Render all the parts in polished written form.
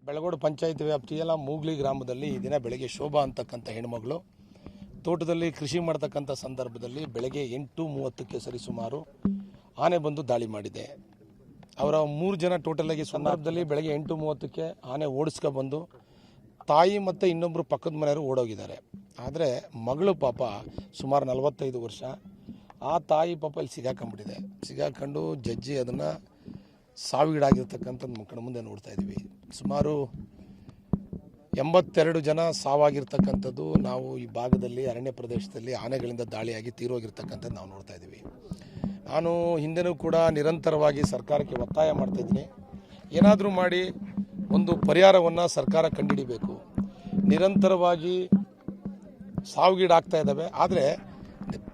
ಬೆಳಗೋಡು ಪಂಚಾಯತ್ ವ್ಯಾಪ್ತಿಯ ಮೂಗ್ಲಿ ಗ್ರಾಮದಲ್ಲಿ ಈ ದಿನ ಬೆಳಗ್ಗೆ ಶೋಭಾ ಅಂತಕ್ಕಂಥ ಹೆಣ್ಣುಮಗಳು ತೋಟದಲ್ಲಿ ಕೃಷಿ ಮಾಡತಕ್ಕಂಥ ಸಂದರ್ಭದಲ್ಲಿ ಬೆಳಗ್ಗೆ 8:30ಕ್ಕೆ ಸರಿಸುಮಾರು ಆನೆ ಬಂದು ದಾಳಿ ಮಾಡಿದೆ. ಅವರ 3 ಜನ ಟೋಟಲ್ ಆಗಿ ಸಂದರ್ಭದಲ್ಲಿ ಬೆಳಗ್ಗೆ 8:30ಕ್ಕೆ ಆನೆ ಓಡಿಸ್ಕೊ ಬಂದು ತಾಯಿ ಮತ್ತು ಇನ್ನೊಬ್ಬರು ಪಕ್ಕದ ಮನೆಯವರು ಓಡೋಗಿದ್ದಾರೆ. ಆದರೆ ಮಗಳು ಪಾಪ ಸುಮಾರು 45 ವರ್ಷ, ಆ ತಾಯಿ ಪಾಪ ಇಲ್ಲಿ ಸಿಗಾಕೊಂಡು ಜಡ್ಜಿ ಅದನ್ನು ಸಾವಿಗೀಡಾಗಿರ್ತಕ್ಕಂಥದ್ದು ಮಕ್ಕಳ ಮುಂದೆ ನೋಡ್ತಾ ಇದ್ದೀವಿ. ಸುಮಾರು 82 ಜನ ಸಾವಾಗಿರ್ತಕ್ಕಂಥದ್ದು ನಾವು ಈ ಭಾಗದಲ್ಲಿ ಅರಣ್ಯ ಪ್ರದೇಶದಲ್ಲಿ ಆನೆಗಳಿಂದ ದಾಳಿಯಾಗಿ ತೀರೋಗಿರ್ತಕ್ಕಂಥದ್ದು ನಾವು ನೋಡ್ತಾ ಇದ್ದೀವಿ. ನಾನು ಹಿಂದೆನೂ ಕೂಡ ನಿರಂತರವಾಗಿ ಸರ್ಕಾರಕ್ಕೆ ಒತ್ತಾಯ ಮಾಡ್ತಾಯಿದ್ದೀನಿ, ಏನಾದರೂ ಮಾಡಿ ಒಂದು ಪರಿಹಾರವನ್ನು ಸರ್ಕಾರ ಕಂಡುಹಿಡಿಬೇಕು. ನಿರಂತರವಾಗಿ ಸಾವಿಗೀಡಾಗ್ತಾ ಇದ್ದಾವೆ, ಆದರೆ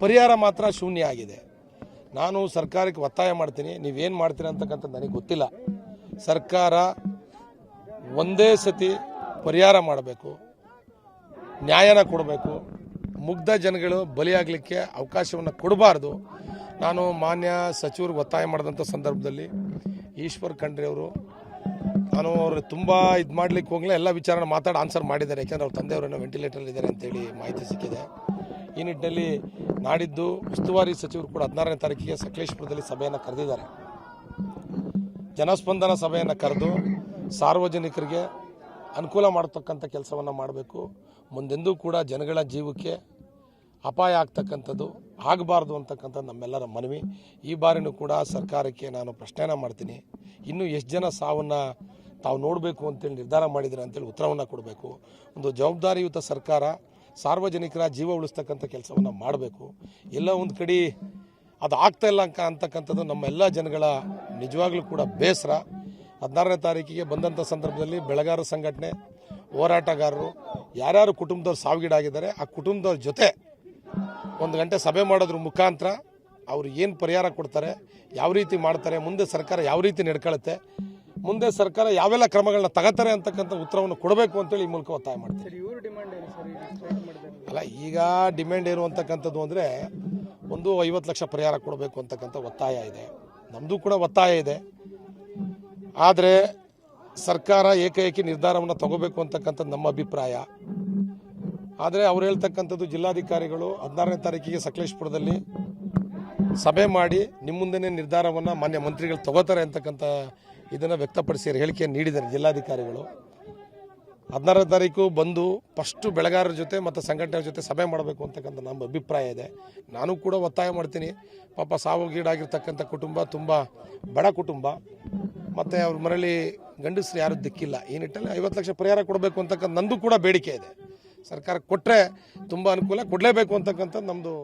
ಪರಿಹಾರ ಮಾತ್ರ ಶೂನ್ಯ ಆಗಿದೆ. ನಾನು ಸರ್ಕಾರಕ್ಕೆ ಒತ್ತಾಯ ಮಾಡ್ತೀನಿ, ನೀವೇನು ಮಾಡ್ತೀರಾ ಅಂತಕ್ಕಂಥದ್ದು ನನಗೆ ಗೊತ್ತಿಲ್ಲ. ಸರ್ಕಾರ ಒಂದೇ ಸತಿ ಪರಿಹಾರ ಮಾಡಬೇಕು, ನ್ಯಾಯನ ಕೊಡಬೇಕು. ಮುಗ್ಧ ಜನಗಳು ಬಲಿಯಾಗಲಿಕ್ಕೆ ಅವಕಾಶವನ್ನು ಕೊಡಬಾರ್ದು. ನಾನು ಮಾನ್ಯ ಸಚಿವರಿಗೆ ಒತ್ತಾಯ ಮಾಡಿದಂಥ ಸಂದರ್ಭದಲ್ಲಿ ಈಶ್ವರ್ ಖಂಡ್ರೆ ಅವರು ಅವರು ತುಂಬ ಇದು ಮಾಡಲಿಕ್ಕೆ ಹೋಗಲಿಲ್ಲ, ಎಲ್ಲ ವಿಚಾರನ ಮಾತಾಡಿ ಆನ್ಸರ್ ಮಾಡಿದ್ದಾರೆ. ಯಾಕೆಂದರೆ ಅವ್ರ ತಂದೆಯವರನ್ನು ವೆಂಟಿಲೇಟರ್ ಇದ್ದಾರೆ ಅಂತೇಳಿ ಮಾಹಿತಿ ಸಿಕ್ಕಿದೆ. ಈ ನಿಟ್ಟಿನಲ್ಲಿ ನಾಡಿದ್ದು ಉಸ್ತುವಾರಿ ಸಚಿವರು ಕೂಡ 16ನೇ ತಾರೀಕಿಗೆ ಸಕಲೇಶಪುರದಲ್ಲಿ ಸಭೆಯನ್ನು ಕರೆದಿದ್ದಾರೆ. ಜನಸ್ಪಂದನ ಸಭೆಯನ್ನು ಕರೆದು ಸಾರ್ವಜನಿಕರಿಗೆ ಅನುಕೂಲ ಮಾಡತಕ್ಕಂಥ ಕೆಲಸವನ್ನು ಮಾಡಬೇಕು. ಮುಂದೆಂದೂ ಕೂಡ ಜನಗಳ ಜೀವಕ್ಕೆ ಅಪಾಯ ಆಗ್ತಕ್ಕಂಥದ್ದು ಆಗಬಾರ್ದು ಅಂತಕ್ಕಂಥದ್ದು ನಮ್ಮೆಲ್ಲರ ಮನವಿ. ಈ ಬಾರಿನೂ ಕೂಡ ಸರ್ಕಾರಕ್ಕೆ ನಾನು ಪ್ರಶ್ನೆನ ಮಾಡ್ತೀನಿ, ಇನ್ನೂ ಎಷ್ಟು ಜನ ಸಾವನ್ನು ತಾವು ನೋಡಬೇಕು ಅಂತೇಳಿ ನಿರ್ಧಾರ ಮಾಡಿದರೆ ಅಂತೇಳಿ ಉತ್ತರವನ್ನು ಕೊಡಬೇಕು. ಒಂದು ಜವಾಬ್ದಾರಿಯುತ ಸರ್ಕಾರ ಸಾರ್ವಜನಿಕರ ಜೀವ ಉಳಿಸ್ತಕ್ಕಂಥ ಕೆಲಸವನ್ನು ಮಾಡಬೇಕು. ಎಲ್ಲ ಒಂದು ಕಡೆ ಅದು ಆಗ್ತಾ ಇಲ್ಲ ಅಂತಕ್ಕಂಥದ್ದು ನಮ್ಮೆಲ್ಲ ಜನಗಳ ನಿಜವಾಗ್ಲೂ ಕೂಡ ಬೇಸರ. 16ನೇ ತಾರೀಕಿಗೆ ಬಂದಂಥ ಸಂದರ್ಭದಲ್ಲಿ ಬೆಳೆಗಾರರ ಸಂಘಟನೆ, ಹೋರಾಟಗಾರರು, ಯಾರ್ಯಾರು ಕುಟುಂಬದವ್ರು ಸಾವಿಗೀಡಾಗಿದ್ದಾರೆ ಆ ಕುಟುಂಬದವ್ರ ಜೊತೆ 1 ಗಂಟೆ ಸಭೆ ಮಾಡೋದ್ರ ಮುಖಾಂತರ ಅವರು ಏನು ಪರಿಹಾರ ಕೊಡ್ತಾರೆ, ಯಾವ ರೀತಿ ಮಾಡ್ತಾರೆ, ಮುಂದೆ ಸರ್ಕಾರ ಯಾವ ರೀತಿ ನಡ್ಕೊಳ್ಳುತ್ತೆ, ಮುಂದೆ ಸರ್ಕಾರ ಯಾವೆಲ್ಲ ಕ್ರಮಗಳನ್ನ ತಗೋತಾರೆ ಅಂತಕ್ಕಂಥ ಉತ್ತರವನ್ನು ಕೊಡಬೇಕು ಅಂತೇಳಿ ಈ ಮೂಲಕ ಒತ್ತಾಯ ಮಾಡ್ತಾರೆ. ಅಲ್ಲ, ಈಗ ಡಿಮ್ಯಾಂಡ್ ಏನು ಅಂತಕ್ಕಂಥದ್ದು ಅಂದರೆ ಒಂದು 50 ಲಕ್ಷ ಪರಿಹಾರ ಕೊಡಬೇಕು ಅಂತಕ್ಕಂಥ ಒತ್ತಾಯ ಇದೆ. ನಮ್ಮದು ಕೂಡ ಒತ್ತಾಯ ಇದೆ. ಆದರೆ ಸರ್ಕಾರ ಏಕಾಏಕಿ ನಿರ್ಧಾರವನ್ನು ತಗೋಬೇಕು ಅಂತಕ್ಕಂಥದ್ದು ನಮ್ಮ ಅಭಿಪ್ರಾಯ. ಆದರೆ ಅವ್ರು ಹೇಳ್ತಕ್ಕಂಥದ್ದು ಜಿಲ್ಲಾಧಿಕಾರಿಗಳು 16ನೇ ತಾರೀಕಿಗೆ ಸಕಲೇಶಪುರದಲ್ಲಿ ಸಭೆ ಮಾಡಿ ನಿಮ್ಮ ಮುಂದೆನೇ ನಿರ್ಧಾರವನ್ನು ಮಾನ್ಯ ಮಂತ್ರಿಗಳು ತಗೋತಾರೆ ಅಂತಕ್ಕಂಥ ಇದನ್ನು ವ್ಯಕ್ತಪಡಿಸಿ ಹೇಳಿಕೆಯನ್ನು ನೀಡಿದ್ದಾರೆ ಜಿಲ್ಲಾಧಿಕಾರಿಗಳು. 16ನೇ ತಾರೀಕು ಬಂದು ಫಸ್ಟು ಬೆಳೆಗಾರರ ಜೊತೆ ಮತ್ತು ಸಂಘಟನೆಯ ಜೊತೆ ಸಭೆ ಮಾಡಬೇಕು ಅಂತಕ್ಕಂಥ ನಮ್ಮ ಅಭಿಪ್ರಾಯ ಇದೆ. ನಾನು ಕೂಡ ಒತ್ತಾಯ ಮಾಡ್ತೀನಿ. ಪಾಪ ಸಾವಿಗೀಡಾಗಿರ್ತಕ್ಕಂಥ ಕುಟುಂಬ ತುಂಬ ಬಡ ಕುಟುಂಬ, ಮತ್ತು ಅವ್ರ ಮನೆಯಲ್ಲಿ ಗಂಡಸರು ಯಾರೂ ದಿಕ್ಕಿಲ್ಲ. ಈ ನಿಟ್ಟಲ್ಲಿ 50 ಲಕ್ಷ ಪರಿಹಾರ ಕೊಡಬೇಕು ಅಂತಕ್ಕಂಥ ನಂದು ಕೂಡ ಬೇಡಿಕೆ ಇದೆ. ಸರ್ಕಾರ ಕೊಟ್ಟರೆ ತುಂಬ ಅನುಕೂಲ, ಕೊಡಲೇಬೇಕು ಅಂತಕ್ಕಂಥದ್ದು ನಮ್ಮದು.